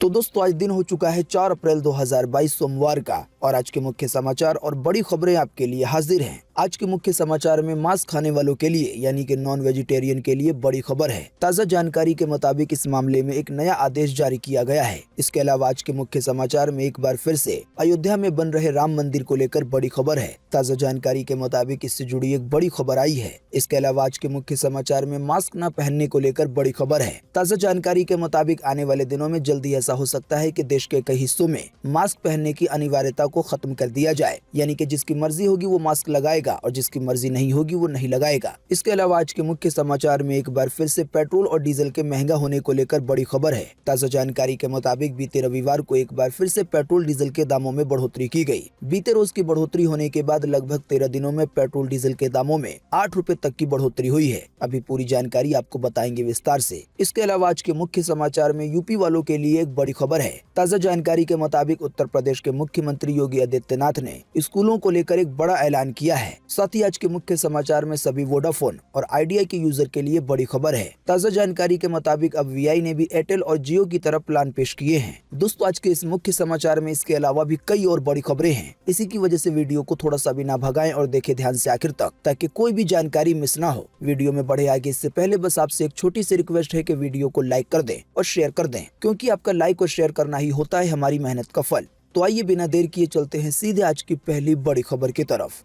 तो दोस्तों आज दिन हो चुका है 4 अप्रैल 2022 सोमवार का और आज के मुख्य समाचार और बड़ी खबरें आपके लिए हाजिर हैं। आज के मुख्य समाचार में मांस खाने वालों के लिए यानी कि नॉन वेजिटेरियन के लिए बड़ी खबर है। ताज़ा जानकारी के मुताबिक इस मामले में एक नया आदेश जारी किया गया है। इसके अलावा आज के मुख्य समाचार में एक बार फिर से अयोध्या में बन रहे राम मंदिर को लेकर बड़ी खबर है। ताज़ा जानकारी के मुताबिक इससे जुड़ी एक बड़ी खबर आई है। इसके अलावा आज के मुख्य समाचार में मास्क न पहनने को लेकर बड़ी खबर है। ताज़ा जानकारी के मुताबिक आने वाले दिनों में जल्दी ऐसा हो सकता है कि देश के कई हिस्सों में मास्क पहनने की अनिवार्यता को खत्म कर दिया जाए, यानी कि जिसकी मर्जी होगी वो मास्क लगाएगा और जिसकी मर्जी नहीं होगी वो नहीं लगाएगा। इसके अलावा आज के मुख्य समाचार में एक बार फिर से पेट्रोल और डीजल के महंगा होने को लेकर बड़ी खबर है। ताज़ा जानकारी के मुताबिक बीते रविवार को एक बार फिर से पेट्रोल डीजल के दामों में बढ़ोतरी की गई। बीते रोज की बढ़ोतरी होने के बाद लगभग 13 दिनों में पेट्रोल डीजल के दामों में 8 रुपए तक की बढ़ोतरी हुई है। अभी पूरी जानकारी आपको बताएंगे विस्तार से। इसके अलावा आज के मुख्य समाचार में यूपी वालों के लिए एक बड़ी खबर है। ताज़ा जानकारी के मुताबिक उत्तर प्रदेश के मुख्यमंत्री योगी आदित्यनाथ ने स्कूलों को लेकर एक बड़ा ऐलान किया है। साथ ही आज के मुख्य समाचार में सभी वोडाफोन और आइडिया के यूजर के लिए बड़ी खबर है। ताज़ा जानकारी के मुताबिक अब वीआई ने भी एयरटेल और जियो की तरफ प्लान पेश किए हैं। दोस्तों आज के इस मुख्य समाचार में इसके अलावा भी कई और बड़ी खबरें हैं। इसी की वजह से वीडियो को थोड़ा सा भी ना भगाएं और देखें ध्यान से आखिर तक, ताकि कोई भी जानकारी मिस ना हो। वीडियो में बढ़े आगे इससे पहले बस आपसे एक छोटी सी रिक्वेस्ट है कि वीडियो को लाइक कर दें और शेयर कर दें, क्योंकि आपका लाइक और शेयर करना ही होता है हमारी मेहनत का फल। तो आइए बिना देर किए चलते हैं सीधे आज की पहली बड़ी खबर की तरफ।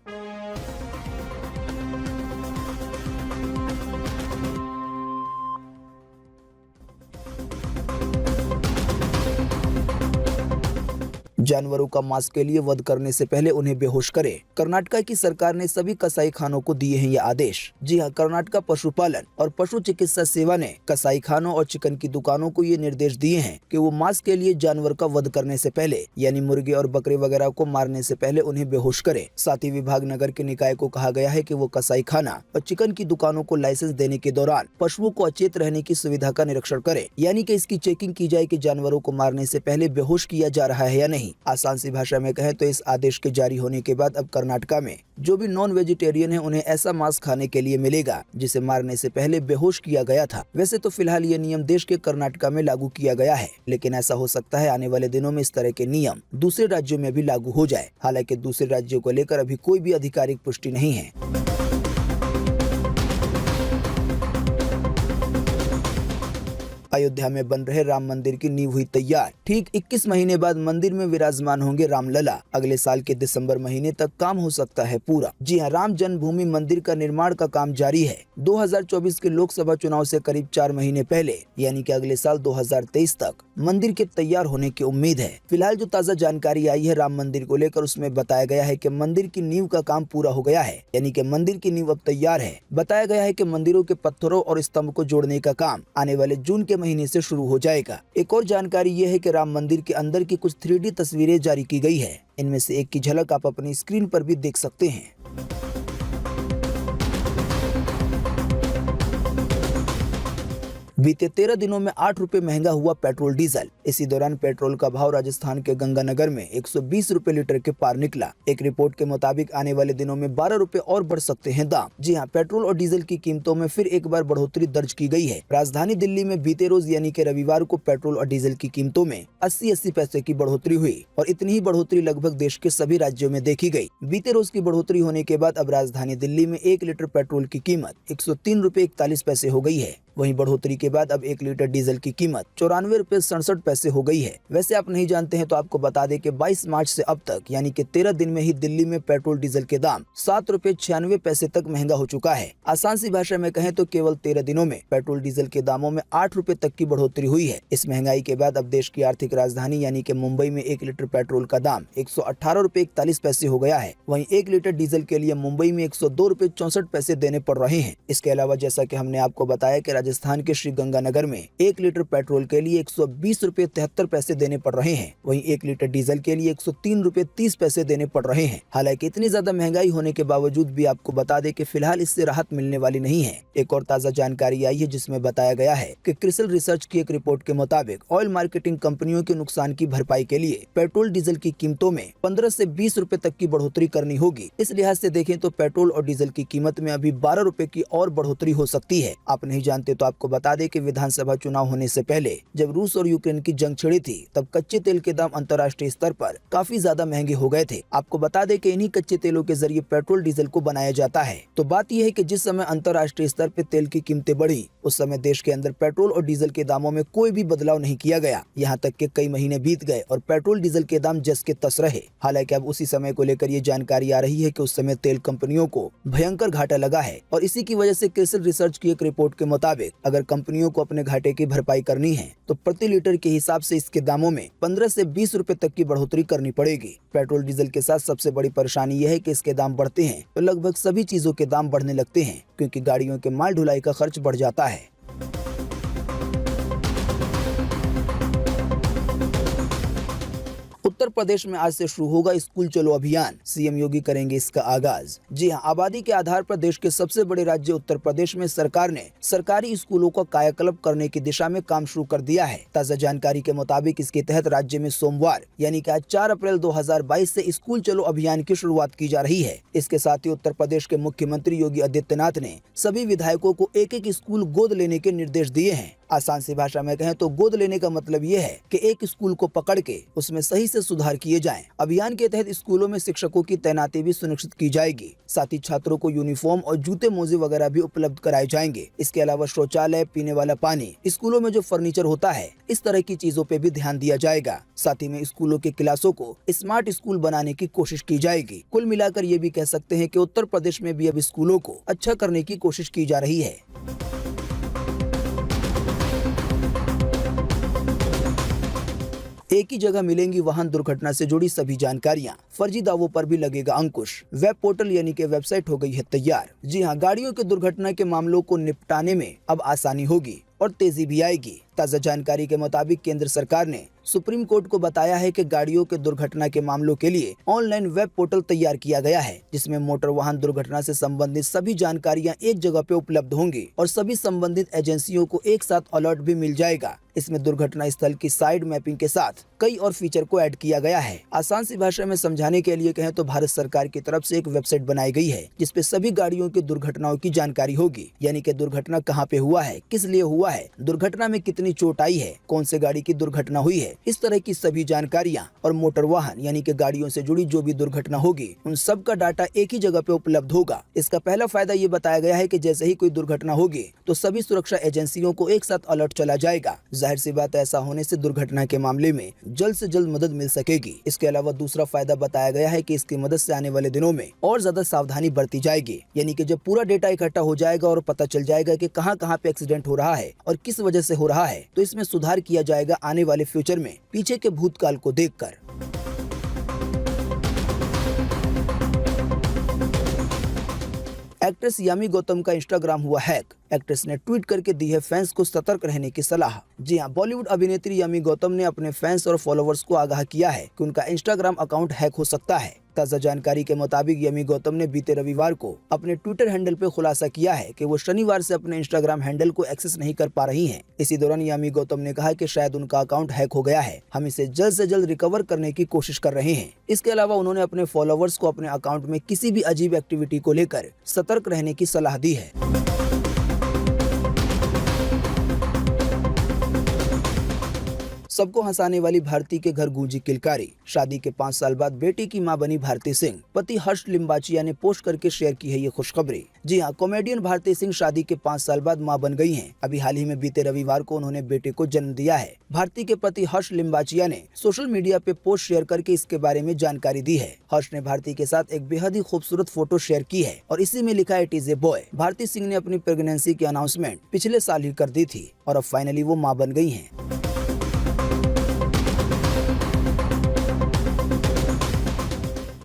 जानवरों का मांस के लिए वध करने से पहले उन्हें बेहोश करें। कर्नाटक की सरकार ने सभी कसाई खानों को दिए हैं ये आदेश। जी हां, कर्नाटक पशुपालन और पशु चिकित्सा सेवा ने कसाई खानों और चिकन की दुकानों को ये निर्देश दिए हैं कि वो मांस के लिए जानवर का वध करने से पहले यानी मुर्गे और बकरे वगैरह को मारने से पहले उन्हें बेहोश करें। साथ ही विभाग नगर के निकाय को कहा गया है कि वो कसाई खाना और चिकन की दुकानों को लाइसेंस देने के दौरान पशुओं को अचेत रहने की सुविधा का निरीक्षण करे, यानी कि इसकी चेकिंग की जाए कि जानवरों को मारने से पहले बेहोश किया जा रहा है या नहीं। आसान सी भाषा में कहें तो इस आदेश के जारी होने के बाद अब कर्नाटक में जो भी नॉन वेजिटेरियन है उन्हें ऐसा मांस खाने के लिए मिलेगा जिसे मारने से पहले बेहोश किया गया था। वैसे तो फिलहाल ये नियम देश के कर्नाटक में लागू किया गया है, लेकिन ऐसा हो सकता है आने वाले दिनों में इस तरह के नियम दूसरे राज्यों में भी लागू हो जाए। हालांकि दूसरे राज्यों को लेकर अभी कोई भी आधिकारिक पुष्टि नहीं है। अयोध्या में बन रहे राम मंदिर की नींव हुई तैयार। ठीक 21 महीने बाद मंदिर में विराजमान होंगे रामलला। अगले साल के दिसंबर महीने तक काम हो सकता है पूरा। जी हां, राम जन्मभूमि मंदिर का निर्माण का काम जारी है। 2024 के लोकसभा चुनाव से करीब 4 महीने पहले यानी कि अगले साल 2023 तक मंदिर के तैयार होने की उम्मीद है। फिलहाल जो ताज़ा जानकारी आई है राम मंदिर को लेकर, उसमें बताया गया है कि मंदिर की नींव का काम पूरा हो गया है, यानी कि मंदिर की नींव अब तैयार है। बताया गया है कि मंदिरों के पत्थरों और स्तंभ को जोड़ने का काम आने वाले जून के महीने से शुरू हो जाएगा। एक और जानकारी ये है कि राम मंदिर के अंदर की कुछ 3D तस्वीरें जारी की गई है। इनमें से एक की झलक आप अपनी स्क्रीन पर भी देख सकते हैं। बीते 13 दिनों में 8 रुपए महंगा हुआ पेट्रोल डीजल। इसी दौरान पेट्रोल का भाव राजस्थान के गंगानगर में 120 रुपए लीटर के पार निकला। एक रिपोर्ट के मुताबिक आने वाले दिनों में 12 रुपए और बढ़ सकते हैं दाम। जी हां, पेट्रोल और डीजल की कीमतों में फिर एक बार बढ़ोतरी दर्ज की गई है। राजधानी दिल्ली में बीते रोज यानी कि रविवार को पेट्रोल और डीजल की कीमतों में 80-80 पैसे की बढ़ोतरी हुई और इतनी ही बढ़ोतरी लगभग देश के सभी राज्यों में देखी गई। बीते रोज की बढ़ोतरी होने के बाद अब राजधानी दिल्ली में 1 लीटर पेट्रोल की कीमत 103 रुपए 41 पैसे हो गई है। वहीं बढ़ोतरी के बाद अब 1 लीटर डीजल की कीमत 94 रुपए 67 पैसे हो गई है। वैसे आप नहीं जानते हैं तो आपको बता दें कि 22 मार्च से अब तक यानी कि 13 दिन में ही दिल्ली में पेट्रोल डीजल के दाम 7 रुपए 96 पैसे तक महंगा हो चुका है। आसान सी भाषा में कहें तो केवल 13 दिनों में पेट्रोल डीजल के दामों में 8 रुपए तक की बढ़ोतरी हुई है। इस महंगाई के बाद अब देश की आर्थिक राजधानी यानी कि मुंबई में 1 लीटर पेट्रोल का दाम 118 रुपए 41 पैसे हो गया है। वहीं 1 लीटर डीजल के लिए मुंबई में 102 रुपए 64 पैसे देने पड़ रहे हैं। इसके अलावा जैसा कि हमने आपको बताया कि राजस्थान के श्री गंगानगर में 1 लीटर पेट्रोल के लिए 120 रुपए 73 पैसे देने पड़ रहे हैं। वहीं 1 लीटर डीजल के लिए 103 रुपए 30 पैसे देने पड़ रहे हैं। हालांकि इतनी ज्यादा महंगाई होने के बावजूद भी आपको बता दें कि फिलहाल इससे राहत मिलने वाली नहीं है। एक और ताज़ा जानकारी आई है जिसमें बताया गया है कि क्रिसल रिसर्च की एक रिपोर्ट के मुताबिक ऑयल मार्केटिंग कंपनियों के नुकसान की भरपाई के लिए पेट्रोल डीजल की कीमतों में 15 से 20 रुपए तक की बढ़ोतरी करनी होगी। इस लिहाज से देखें तो पेट्रोल और डीजल की कीमत में अभी 12 रुपए की और बढ़ोतरी हो सकती है। आप नहीं जानते तो आपको बता दें कि विधानसभा चुनाव होने से पहले जब रूस और यूक्रेन की जंग छिड़ी थी तब कच्चे तेल के दाम अंतर्राष्ट्रीय स्तर पर काफी ज्यादा महंगे हो गए थे। आपको बता दें कि इन्हीं कच्चे तेलों के जरिए पेट्रोल डीजल को बनाया जाता है। तो बात यह है कि जिस समय अंतर्राष्ट्रीय स्तर पर तेल की कीमतें बढ़ी उस समय देश के अंदर पेट्रोल और डीजल के दामों में कोई भी बदलाव नहीं किया गया। यहाँ तक कि कई महीने बीत गए और पेट्रोल डीजल के दाम जस के तस रहे। हालांकि अब उसी समय को लेकर ये जानकारी आ रही है कि उस समय तेल कंपनियों को भयंकर घाटा लगा है और इसी की वजह से क्रिसिल रिसर्च की एक रिपोर्ट के मुताबिक अगर कंपनियों को अपने घाटे की भरपाई करनी है तो प्रति लीटर के हिसाब से इसके दामों में 15 से 20 रुपए तक की बढ़ोतरी करनी पड़ेगी। पेट्रोल डीजल के साथ सबसे बड़ी परेशानी यह है कि इसके दाम बढ़ते हैं तो लगभग सभी चीजों के दाम बढ़ने लगते हैं क्योंकि गाड़ियों के माल ढुलाई का खर्च बढ़ जाता है। उत्तर प्रदेश में आज से शुरू होगा स्कूल चलो अभियान। सीएम योगी करेंगे इसका आगाज। जी हां, आबादी के आधार पर देश के सबसे बड़े राज्य उत्तर प्रदेश में सरकार ने सरकारी स्कूलों का कायाकल्प करने की दिशा में काम शुरू कर दिया है। ताजा जानकारी के मुताबिक इसके तहत राज्य में सोमवार यानी कि आज 4 अप्रैल 2022 से स्कूल चलो अभियान की शुरुआत की जा रही है। इसके साथ ही उत्तर प्रदेश के मुख्यमंत्री योगी आदित्यनाथ ने सभी विधायकों को एक एक स्कूल गोद लेने के निर्देश दिए हैं। आसान सी भाषा में कहें तो गोद लेने का मतलब ये है कि एक स्कूल को पकड़ के उसमें सही से सुधार किए जाएं। अभियान के तहत स्कूलों में शिक्षकों की तैनाती भी सुनिश्चित की जाएगी। साथ ही छात्रों को यूनिफॉर्म और जूते मोजे वगैरह भी उपलब्ध कराए जाएंगे। इसके अलावा शौचालय, पीने वाला पानी, स्कूलों में जो फर्नीचर होता है, इस तरह की चीजों पे भी ध्यान दिया जाएगा। साथ ही में स्कूलों के क्लासों को स्मार्ट स्कूल बनाने की कोशिश की जाएगी। कुल मिलाकर ये भी कह सकते हैं कि उत्तर प्रदेश में भी अब स्कूलों को अच्छा करने की कोशिश की जा रही है। एक ही जगह मिलेंगी वाहन दुर्घटना से जुड़ी सभी जानकारियां। फर्जी दावों पर भी लगेगा अंकुश। वेब पोर्टल यानी कि वेबसाइट हो गई है तैयार। जी हां, गाड़ियों के दुर्घटना के मामलों को निपटाने में अब आसानी होगी और तेजी भी आएगी। ताजा जानकारी के मुताबिक केंद्र सरकार ने सुप्रीम कोर्ट को बताया है कि गाड़ियों के दुर्घटना के मामलों के लिए ऑनलाइन वेब पोर्टल तैयार किया गया है जिसमें मोटर वाहन दुर्घटना से संबंधित सभी जानकारियां एक जगह पे उपलब्ध होंगी और सभी संबंधित एजेंसियों को एक साथ अलर्ट भी मिल जाएगा। इसमें दुर्घटना स्थल की साइड मैपिंग के साथ कई और फीचर को ऐड किया गया है। आसान सी भाषा में समझाने के लिए कहें तो भारत सरकार की तरफ से एक वेबसाइट बनाई गई है जिसपे सभी गाड़ियों की दुर्घटनाओं की जानकारी होगी, यानी कि दुर्घटना कहाँ पे हुआ है, किस लिए हुआ है, दुर्घटना में कितनी चोट आई है, कौन से गाड़ी की दुर्घटना हुई है, इस तरह की सभी जानकारियां और मोटर वाहन यानी कि गाड़ियों से जुड़ी जो भी दुर्घटना होगी उन सब का डाटा एक ही जगह पे उपलब्ध होगा। इसका पहला फायदा ये बताया गया है कि जैसे ही कोई दुर्घटना होगी तो सभी सुरक्षा एजेंसियों को एक साथ अलर्ट चला जाएगा। जाहिर सी बात है, ऐसा होने से दुर्घटना के मामले में जल्द से जल्द मदद मिल सकेगी। इसके अलावा दूसरा फायदा बताया गया है कि इसकी मदद से आने वाले दिनों में और ज्यादा सावधानी बरती जाएगी, यानी कि जब पूरा डेटा इकट्ठा हो जाएगा और पता चल जाएगा कि कहां कहां पे एक्सीडेंट हो रहा है और किस वजह से हो रहा है तो इसमें सुधार किया जाएगा आने वाले फ्यूचर में पीछे के भूतकाल को देखकर। एक्ट्रेस यामी गौतम का इंस्टाग्राम हुआ हैक। एक्ट्रेस ने ट्वीट करके दी है फैंस को सतर्क रहने की सलाह। जी हां, बॉलीवुड अभिनेत्री यामी गौतम ने अपने फैंस और फॉलोअर्स को आगाह किया है कि उनका इंस्टाग्राम अकाउंट हैक हो सकता है। ताजा जानकारी के मुताबिक यामी गौतम ने बीते रविवार को अपने ट्विटर हैंडल पे खुलासा किया है कि वो शनिवार से अपने इंस्टाग्राम हैंडल को एक्सेस नहीं कर पा रही हैं। इसी दौरान यामी गौतम ने कहा कि शायद उनका अकाउंट हैक हो गया है, हम इसे जल्द से जल्द रिकवर करने की कोशिश कर रहे हैं। इसके अलावा उन्होंने अपने फॉलोअर्स को अपने अकाउंट में किसी भी अजीब एक्टिविटी को लेकर सतर्क रहने की सलाह दी है। सबको हंसाने वाली भारती के घर गूंजी किलकारी। शादी के 5 साल बाद बेटी की मां बनी भारती सिंह। पति हर्ष लिम्बाचिया ने पोस्ट करके शेयर की है ये खुशखबरी। जी हां, कॉमेडियन भारती सिंह शादी के 5 साल बाद मां बन गई हैं। अभी हाल ही में बीते रविवार को उन्होंने बेटे को जन्म दिया है। भारती के पति हर्ष लिम्बाचिया ने सोशल मीडिया पे पोस्ट शेयर करके इसके बारे में जानकारी दी है। हर्ष ने भारती के साथ एक बेहद ही खूबसूरत फोटो शेयर की है और इसी में लिखा है it is a boy. Bharti Singh ने अपनी प्रेगनेंसी की अनाउंसमेंट पिछले साल ही कर दी थी और अब फाइनली वो मां बन गई हैं।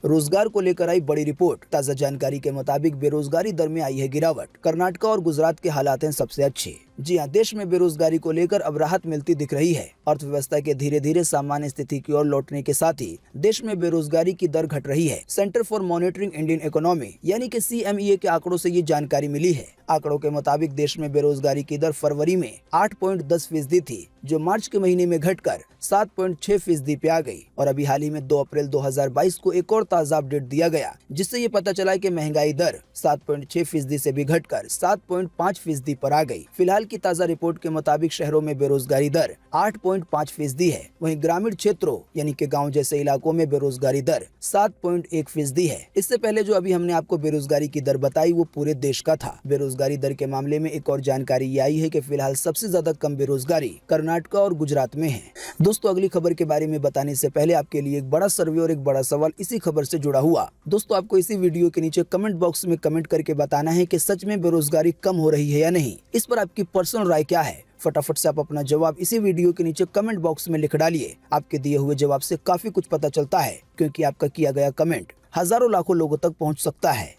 रोजगार को लेकर आई बड़ी रिपोर्ट। ताजा जानकारी के मुताबिक बेरोजगारी दर में आई है गिरावट। कर्नाटक और गुजरात के हालात हैं सबसे अच्छे। जी हां, देश में बेरोजगारी को लेकर अब राहत मिलती दिख रही है। अर्थव्यवस्था के धीरे धीरे सामान्य स्थिति की ओर लौटने के साथ ही देश में बेरोजगारी की दर घट रही है। Centre for monitoring Indian economy यानी कि CMEA के आंकड़ों से ये जानकारी मिली है। आंकड़ों के मुताबिक देश में बेरोजगारी की दर फरवरी में 8.10% थी, जो मार्च के महीने में घटकर 7.6% पे आ गई और अभी हाल ही में 2 अप्रैल 2022 को एक और ताजा अपडेट दिया गया, जिससे ये पता चला कि महंगाई दर 7.6% से भी घटकर 7.5% पर आ गई। फिलहाल साल की ताजा रिपोर्ट के मुताबिक शहरों में बेरोजगारी दर 8.5% है, वहीं ग्रामीण क्षेत्रों यानी कि गांव जैसे इलाकों में बेरोजगारी दर 7.1% है। इससे पहले जो अभी हमने आपको बेरोजगारी की दर बताई वो पूरे देश का था। बेरोजगारी दर के मामले में एक और जानकारी ये आई है कि फिलहाल सबसे ज्यादा कम बेरोजगारी कर्नाटक और गुजरात में है। दोस्तों, अगली खबर के बारे में बताने से पहले आपके लिए एक बड़ा सर्वे और एक बड़ा सवाल इसी खबर से जुड़ा हुआ। दोस्तों, आपको इसी वीडियो के नीचे कमेंट बॉक्स में कमेंट करके बताना है कि सच में बेरोजगारी कम हो रही है या नहीं। इस पर आपकी पर्सनल राय क्या है? फटाफट से आप अपना जवाब इसी वीडियो के नीचे कमेंट बॉक्स में लिख डालिए। आपके दिए हुए जवाब से काफी कुछ पता चलता है, क्योंकि आपका किया गया कमेंट हजारों लाखों लोगों तक पहुंच सकता है।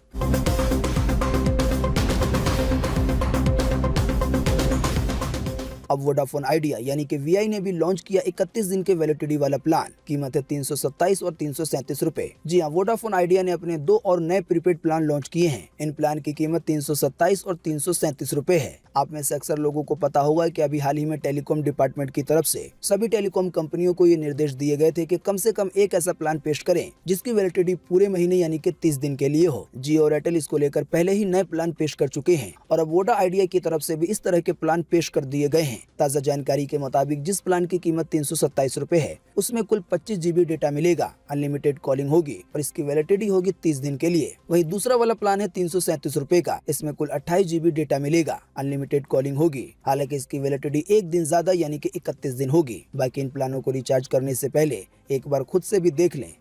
अब वोडाफोन आइडिया यानी कि वीआई ने भी लॉन्च किया 31 दिन के वैलिडिटी वाला प्लान। कीमत है 327 और 337 रुपए। जी हाँ, वोडाफोन आइडिया ने अपने 2 और नए प्रीपेड प्लान लॉन्च किए हैं। इन प्लान की कीमत 327 और 337 रुपए है। आप में से अक्सर लोगों को पता होगा कि अभी हाल ही में टेलीकॉम डिपार्टमेंट की तरफ से सभी टेलीकॉम कंपनियों को ये निर्देश दिए गए थे कि कम से कम एक ऐसा प्लान पेश करें जिसकी वैलिडिटी पूरे महीने यानी कि 30 दिन के लिए हो। जियो और एयरटेल इसको लेकर पहले ही नए प्लान पेश कर चुके हैं और अब वोडा आइडिया की तरफ से भी इस तरह के प्लान पेश कर दिए गए हैं। ताजा जानकारी के मुताबिक जिस प्लान की कीमत 327 रुपए है उसमें कुल 25 GB डेटा मिलेगा, अनलिमिटेड कॉलिंग होगी और इसकी वैलिडिटी होगी 30 दिन के लिए। वहीं दूसरा वाला प्लान है 337 रुपए का। इसमें कुल 28 GB डेटा मिलेगा, अनलिमिटेड कॉलिंग होगी। हालांकि इसकी वैलिडिटी एक दिन ज्यादा यानी कि 31 दिन होगी। बाकी इन प्लानों को रिचार्ज करने से पहले एक बार खुद से भी देख लें।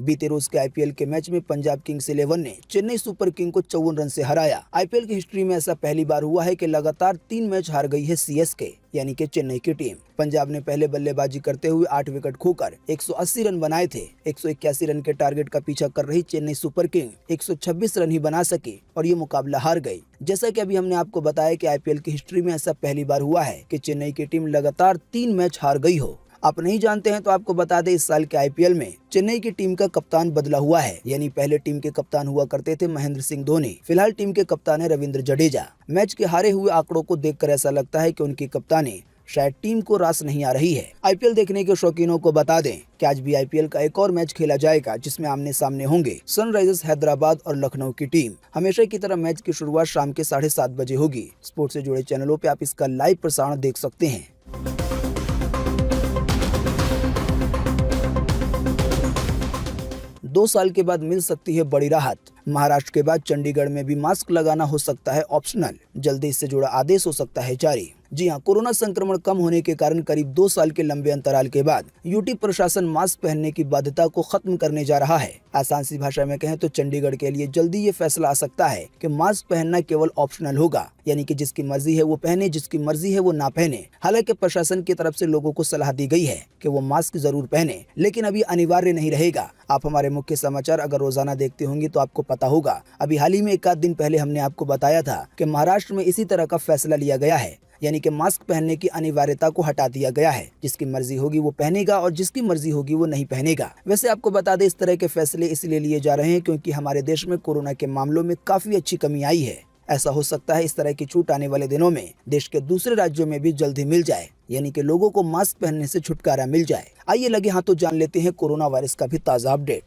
बीते रोज के आईपीएल के मैच में पंजाब किंग्स 11 ने चेन्नई सुपर किंग को 54 रन से हराया। आईपीएल की हिस्ट्री में ऐसा पहली बार हुआ है कि लगातार 3 मैच हार गई है सीएसके यानी कि चेन्नई की टीम। पंजाब ने पहले बल्लेबाजी करते हुए 8 विकेट खोकर 180 रन बनाए थे। 181 रन के टारगेट का पीछा कर रही चेन्नई सुपर किंग 126 रन ही बना सकी और ये मुकाबला हार गई। जैसा कि अभी हमने आपको बताया कि आईपीएल की हिस्ट्री में ऐसा पहली बार हुआ है कि चेन्नई की टीम लगातार 3 मैच हार गई हो। आप नहीं जानते हैं तो आपको बता दें, इस साल के आईपीएल में चेन्नई की टीम का कप्तान बदला हुआ है। यानी पहले टीम के कप्तान हुआ करते थे महेंद्र सिंह धोनी, फिलहाल टीम के कप्तान है रविंद्र जडेजा। मैच के हारे हुए आंकड़ों को देखकर ऐसा लगता है कि उनकी कप्तानी शायद टीम को रास नहीं आ रही है। आईपीएल देखने के शौकीनों को बता दें कि आज भी आईपीएल का एक और मैच खेला जाएगा जिसमें आमने सामने होंगे सनराइजर्स हैदराबाद और लखनऊ की टीम। हमेशा की तरह मैच की शुरुआत शाम के 7:30 बजे होगी। स्पोर्ट्स से जुड़े चैनलों पे आप इसका लाइव प्रसारण देख सकते हैं। 2 साल के बाद मिल सकती है बड़ी राहत। महाराष्ट्र के बाद चंडीगढ़ में भी मास्क लगाना हो सकता है ऑप्शनल। जल्दी इससे जुड़ा आदेश हो सकता है जारी। जी हाँ, कोरोना संक्रमण कम होने के कारण करीब 2 साल के लंबे अंतराल के बाद यूटी प्रशासन मास्क पहनने की बाध्यता को खत्म करने जा रहा है। आसान सी भाषा में कहें तो चंडीगढ़ के लिए जल्दी ये फैसला आ सकता है कि मास्क पहनना केवल ऑप्शनल होगा, यानी कि जिसकी मर्जी है वो पहने, जिसकी मर्जी है वो ना पहने। हालांकि प्रशासन की तरफ से लोगों को सलाह दी गई है कि वो मास्क जरूर पहने, लेकिन अभी अनिवार्य नहीं रहेगा। आप हमारे मुख्य समाचार अगर रोजाना देखते होंगे तो आपको पता होगा, अभी हाल ही में 1 आध दिन पहले हमने आपको बताया था कि महाराष्ट्र में इसी तरह का फैसला लिया गया है। यानी कि मास्क पहनने की अनिवार्यता को हटा दिया गया है। जिसकी मर्जी होगी वो पहनेगा और जिसकी मर्जी होगी वो नहीं पहनेगा। वैसे आपको बता दें, इस तरह के फैसले इसलिए लिए जा रहे हैं क्योंकि हमारे देश में कोरोना के मामलों में काफी अच्छी कमी आई है। ऐसा हो सकता है इस तरह की छूट आने वाले दिनों में देश के दूसरे राज्यों में भी जल्दी मिल जाए, यानी कि लोगों को मास्क पहनने से छुटकारा मिल जाए। आइए लगे हाथों जान लेते हैं कोरोना वायरस का भी ताजा अपडेट।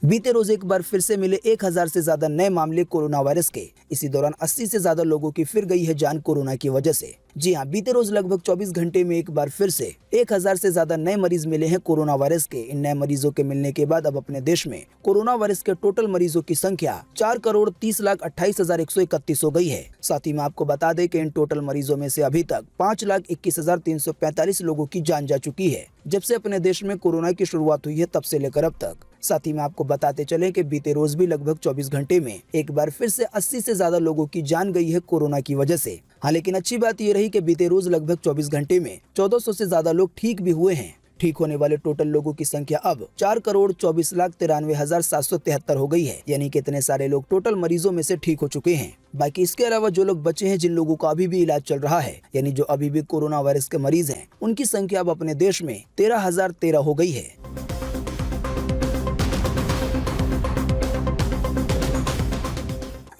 बीते रोज एक बार फिर से मिले 1000 से ज्यादा नए मामले कोरोना वायरस के। इसी दौरान 80 से ज्यादा लोगों की फिर गई है जान कोरोना की वजह से। जी हाँ, बीते रोज लगभग 24 घंटे में एक बार फिर से 1000 से ज्यादा नए मरीज मिले हैं कोरोना वायरस के। इन नए मरीजों के मिलने के बाद अब अपने देश में कोरोना वायरस के टोटल मरीजों की संख्या 4,30,28,131 हो गई है। साथ ही में आपको बता दें कि इन टोटल मरीजों में से अभी तक 5,21,345 लोगों की जान जा चुकी है। जब से अपने देश में कोरोना की शुरुआत हुई है तब से लेकर अब तक। साथ ही में आपको बताते चले कि बीते रोज भी लगभग 24 घंटे में एक बार फिर से 80 से ज्यादा लोगों की जान गई है कोरोना की वजह से। हाँ, लेकिन अच्छी बात ये रही कि बीते रोज लगभग 24 घंटे में 1400 से ज्यादा लोग ठीक भी हुए हैं। ठीक होने वाले टोटल लोगों की संख्या अब 4,24,93,773 हो गई है। यानी कि इतने सारे लोग टोटल मरीजों में से ठीक हो चुके हैं। बाकी इसके अलावा जो लोग बचे हैं, जिन लोगों का अभी भी इलाज चल रहा है, यानी जो अभी भी कोरोना वायरस के मरीज हैं, उनकी संख्या अब अपने देश में 13,013 हो गई है।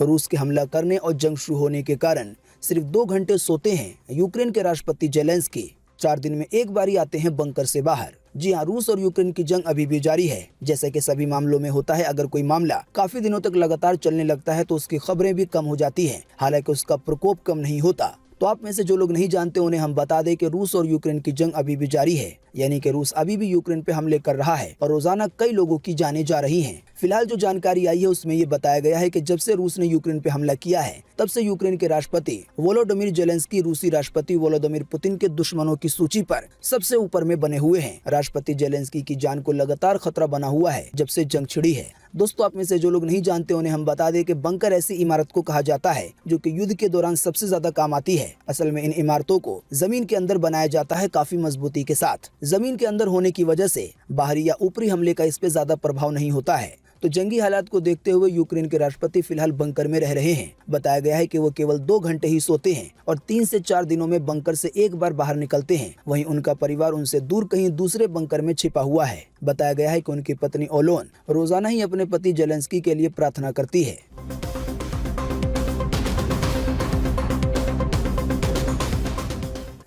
रूस के हमला करने और जंग शुरू होने के कारण सिर्फ 2 घंटे सोते हैं यूक्रेन के राष्ट्रपति जेलेंस्की। 4 दिन में एक बार ही आते हैं बंकर से बाहर। जी हाँ, रूस और यूक्रेन की जंग अभी भी जारी है। जैसे कि सभी मामलों में होता है, अगर कोई मामला काफी दिनों तक लगातार चलने लगता है तो उसकी खबरें भी कम हो जाती हैं, हालांकि उसका प्रकोप कम नहीं होता। तो आप में से जो लोग नहीं जानते उन्हें हम बता दें कि रूस और यूक्रेन की जंग अभी भी जारी है, यानी कि रूस अभी भी यूक्रेन पे हमले कर रहा है और रोजाना कई लोगों की जानें जा रही हैं। फिलहाल जो जानकारी आई है उसमें ये बताया गया है कि जब से रूस ने यूक्रेन पे हमला किया है तब से यूक्रेन के राष्ट्रपति वोलोडिमिर जेलेंस्की रूसी राष्ट्रपति व्लादिमीर पुतिन के दुश्मनों की सूची पर सबसे ऊपर में बने हुए हैं। राष्ट्रपति जेलेंस्की की जान को लगातार खतरा बना हुआ है जब से जंग छिड़ी है। दोस्तों, आप में से जो लोग नहीं जानते उन्हें हम बता दें कि बंकर ऐसी इमारत को कहा जाता है जो कि युद्ध के दौरान सबसे ज्यादा काम आती है। असल में इन इमारतों को जमीन के अंदर बनाया जाता है काफी मजबूती के साथ। जमीन के अंदर होने की वजह से बाहरी या ऊपरी हमले का इस पे ज्यादा प्रभाव नहीं होता है। तो जंगी हालात को देखते हुए यूक्रेन के राष्ट्रपति फिलहाल बंकर में रह रहे हैं। बताया गया है कि वो केवल 2 घंटे ही सोते हैं और 3 से 4 दिनों में बंकर से एक बार बाहर निकलते हैं। वहीं उनका परिवार उनसे दूर कहीं दूसरे बंकर में छिपा हुआ है। बताया गया है कि उनकी पत्नी ओलोन रोजाना ही अपने पति जेलेंस्की के लिए प्रार्थना करती है।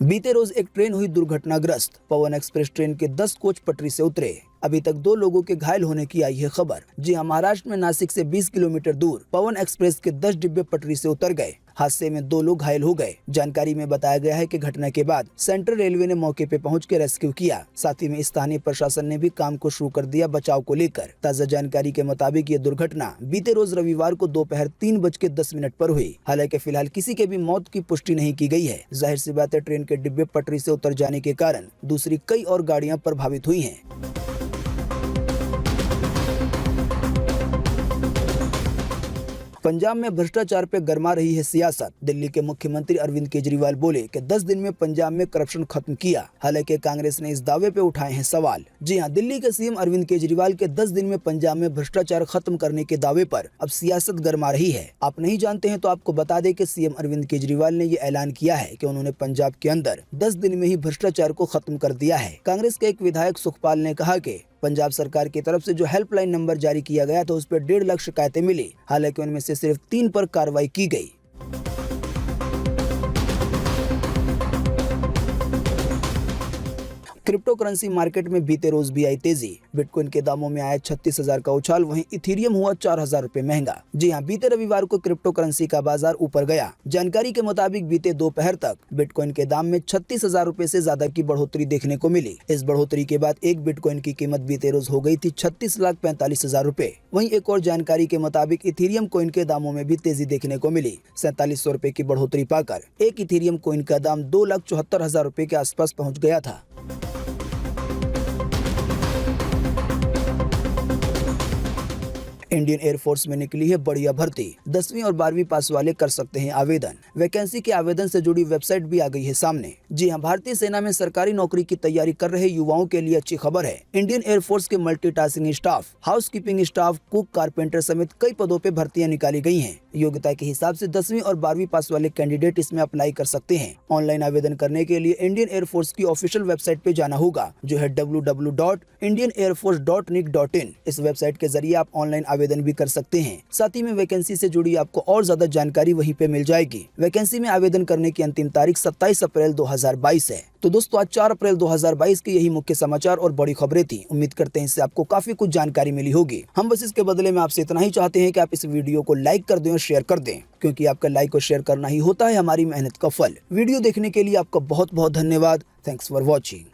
बीते रोज एक ट्रेन हुई दुर्घटनाग्रस्त। पवन एक्सप्रेस ट्रेन के 10 कोच पटरी से उतरे। अभी तक 2 लोगों के घायल होने की आई है खबर। जी हाँ, महाराष्ट्र में नासिक से 20 किलोमीटर दूर पवन एक्सप्रेस के 10 डिब्बे पटरी से उतर गए। हादसे में 2 लोग घायल हो गए। जानकारी में बताया गया है कि घटना के बाद सेंट्रल रेलवे ने मौके पे पहुंच के रेस्क्यू किया। साथ ही में स्थानीय प्रशासन ने भी काम को शुरू कर दिया बचाव को लेकर। ताजा जानकारी के मुताबिक ये दुर्घटना बीते रोज रविवार को दोपहर 3:10 पर हुई। हालांकि फिलहाल किसी के भी मौत की पुष्टि नहीं की गई है। जाहिर सी बात है, ट्रेन के डिब्बे पटरी से उतर जाने के कारण दूसरी कई और गाड़ियां प्रभावित हुई हैं। पंजाब में भ्रष्टाचार पे गरमा रही है सियासत। दिल्ली के मुख्यमंत्री अरविंद केजरीवाल बोले कि 10 दिन में पंजाब में करप्शन खत्म किया। हालांकि कांग्रेस ने इस दावे पे उठाए हैं सवाल। जी हां, दिल्ली के सीएम अरविंद केजरीवाल के 10 दिन में पंजाब में भ्रष्टाचार खत्म करने के दावे पर अब सियासत गरमा रही है। आप नहीं जानते हैं तो आपको बता दें कि सीएम अरविंद केजरीवाल ने ये ऐलान किया है कि उन्होंने पंजाब के अंदर 10 दिन में ही भ्रष्टाचार को खत्म कर दिया है। कांग्रेस के एक विधायक सुखपाल ने कहा कि पंजाब सरकार की तरफ से जो हेल्पलाइन नंबर जारी किया गया था उस पर 1.5 लाख शिकायतें मिली। हालांकि उनमें से सिर्फ 3 पर कार्रवाई की गई। क्रिप्टो करेंसी मार्केट में बीते रोज भी आई तेजी। बिटकॉइन के दामों में आया 36,000 का उछाल। वहीं इथेरियम हुआ 4,000 रुपए महंगा। जी हां, बीते रविवार को क्रिप्टो करेंसी का बाजार ऊपर गया। जानकारी के मुताबिक बीते दोपहर तक बिटकॉइन के दाम में 36,000 रुपए से ज्यादा की बढ़ोतरी देखने को मिली। इस बढ़ोतरी के बाद एक बिटकॉइन की कीमत बीते रोज हो गई थी 36,45,000 रुपए। वहीं एक और जानकारी के मुताबिक इथेरियम कॉइन के दामों में भी तेजी देखने को मिली। 4700 रुपए की बढ़ोतरी पाकर एक इथेरियम कॉइन का दाम 2,74,000 रुपए के आसपास पहुँच गया था। इंडियन एयरफोर्स में निकली है बढ़िया भर्ती। 10वीं और 12वीं पास वाले कर सकते हैं आवेदन। वैकेंसी के आवेदन से जुड़ी वेबसाइट भी आ गई है सामने। जी हां, भारतीय सेना में सरकारी नौकरी की तैयारी कर रहे युवाओं के लिए अच्छी खबर है। इंडियन एयरफोर्स के multitasking staff, housekeeping staff, cook, carpenter समेत कई पदों पे भर्तियां निकाली गई हैं। योग्यता के हिसाब से 10वीं और 12वीं पास वाले कैंडिडेट इसमें अप्लाई कर सकते हैं। ऑनलाइन आवेदन करने के लिए इंडियन एयरफोर्स की ऑफिशियल वेबसाइट पे जाना होगा, जो है www.indianairforce.nic.in। इस वेबसाइट के जरिए आप ऑनलाइन आवेदन भी कर सकते हैं। साथ ही में वैकेंसी से जुड़ी आपको और ज्यादा जानकारी वहीं पे मिल जाएगी। वैकेंसी में आवेदन करने की अंतिम तारीख 27 अप्रैल 2022 है। तो दोस्तों, आज 4 अप्रैल 2022 के यही मुख्य समाचार और बड़ी खबरें थी। उम्मीद करते हैं इससे आपको काफी कुछ जानकारी मिली होगी। हम बस इसके बदले में आपसे इतना ही चाहते हैं कि आप इस वीडियो को लाइक कर दें और शेयर कर दें, क्योंकि आपका लाइक और शेयर करना ही होता है हमारी मेहनत का फल। वीडियो देखने के लिए आपका बहुत बहुत धन्यवाद। Thanks for watching.